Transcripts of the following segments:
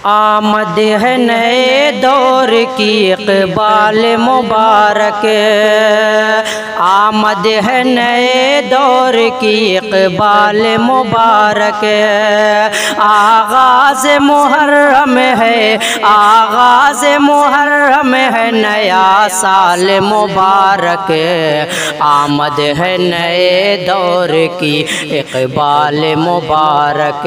آمد ہے نئے دور کی اقبال مبارک، آمد ہے نئے دور کی اقبال مبارک، آغاز محرم ہے، آغاز محرم ہے، نیا سال مبارک، آمد ہے نئے دور کی اقبال مبارک۔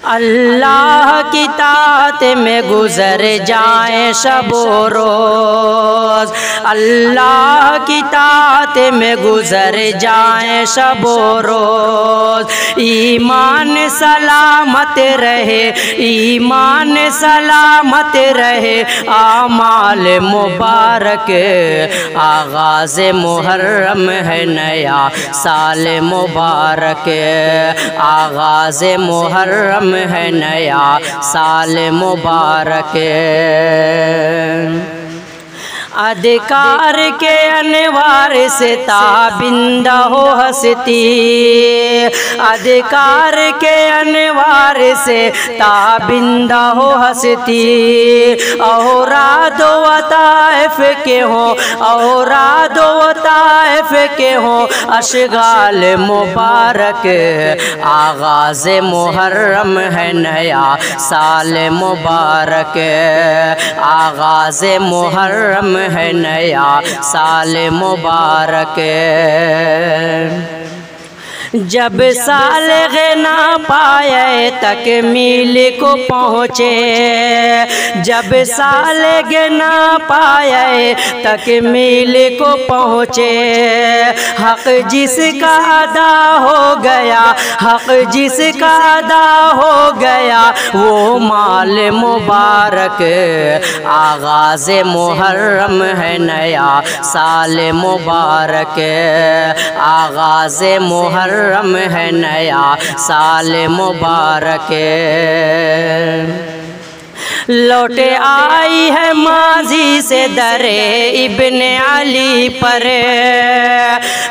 اللہ کی طاعت میں گزر جائیں شب و روز، اللہ کی طاعت میں گزر جائیں شب و روز، ایمان سلامت رہے، ایمان سلامت رہے، اعمال مبارک، آغاز محرم ہے، نیا سال مبارک، آغاز محرم ہے، نیا سال مبارک۔ اذکار کے انوار سے تابندہ ہو ہستی، اذکار کے انوار سے تابندہ ہو ہستی، اوراد و وطائف کے ہوں، اوراد و وطائف کے ہوں اشغال مبارک، آغاز محرم ہے، نیا سال مبارک، آغاز محرم ہے، نیا سال مبارک۔ جب سالغ نہ پائے تکمیل کو پہنچے، جب سالغ نہ پائے تکمیل کو پہنچے، حق جس کا ادا ہو گیا، حق جس کا ادا ہو گیا، وہ مال مبارک، آغاز محرم ہے، نیا سال مبارک، آغاز محرم ہے، نیا سال مبارک۔ لوٹ آئی ہے ماضی سے در ابن علی پر،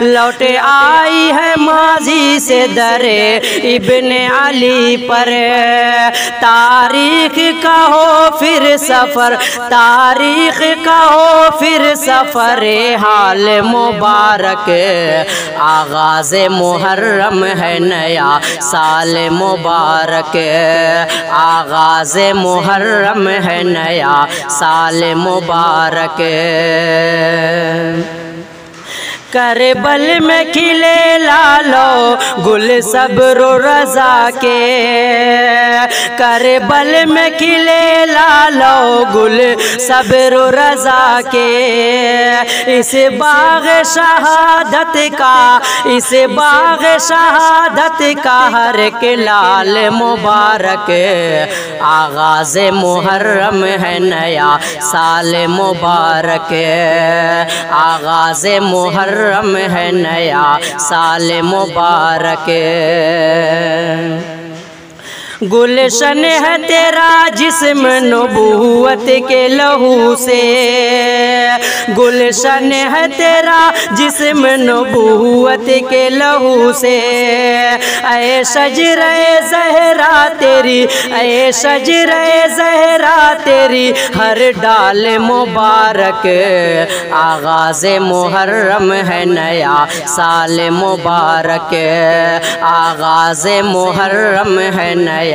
لوٹ آئی ہے ماضی سے در ابن علی پر، تاریخ کا ہو پھر سفر، تاریخ کا ہو پھر سفر حال مبارک، آغاز محرم ہے، نیا سال مبارک، آغاز محرم ہے، نیا سال مبارک۔ کربل میں کھلے لالو گل صبر و رضا کے، کربل میں کھلے لالو گل صبر و رضا کے، اس باغ شہادت کا، اس باغ شہادت کا ہر ایک لال مبارک، آغاز محرم ہے، نیا سال مبارک، آغاز محرم ہے، نیا سال مبارک۔ گلشن ہے تیرا جسم نبوت کے لہو سے، گلشن ہے تیرا جسم نبوت کے لہو سے، اے شجرہ زہرا تیری، اے شجرہ زہرا تیری ہر ڈال مبارک، آغاز محرم ہے، نیا سال مبارک، آغاز محرم ہے، نیا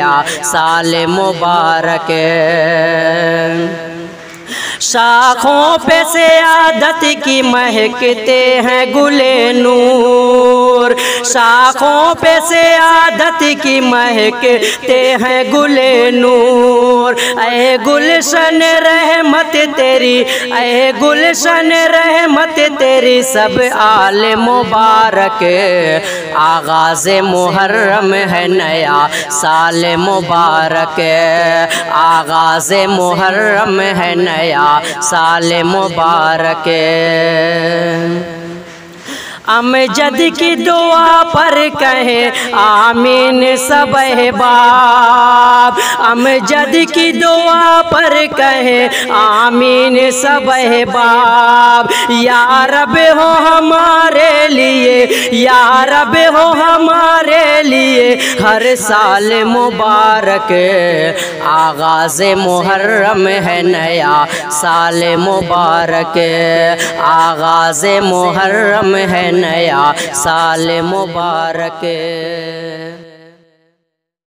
سال مبارک۔ شاخوں پہ سعادت کی مہکتے ہیں گل نور، شاخوں پہ سعادت کی مہکتے ہیں گل نور، اے گلشن رحمت تیری، اے گلشن رحمت تیری سب آل مبارک، آغاز محرم ہے، نیا سال مبارک، آغاز محرم ہے، نیا سال مبارک۔ امجد کی دعا پر کہیں آمین سب احباب، امجد کی دعا پر کہیں آمین سب احباب، یا رب ہو ہمارے لیے، یا رب ہو ہمارے لیے ہر سال مبارک، آغاز محرم ہے نیا سال مبارک، آغاز محرم ہے نیا سال مبارک۔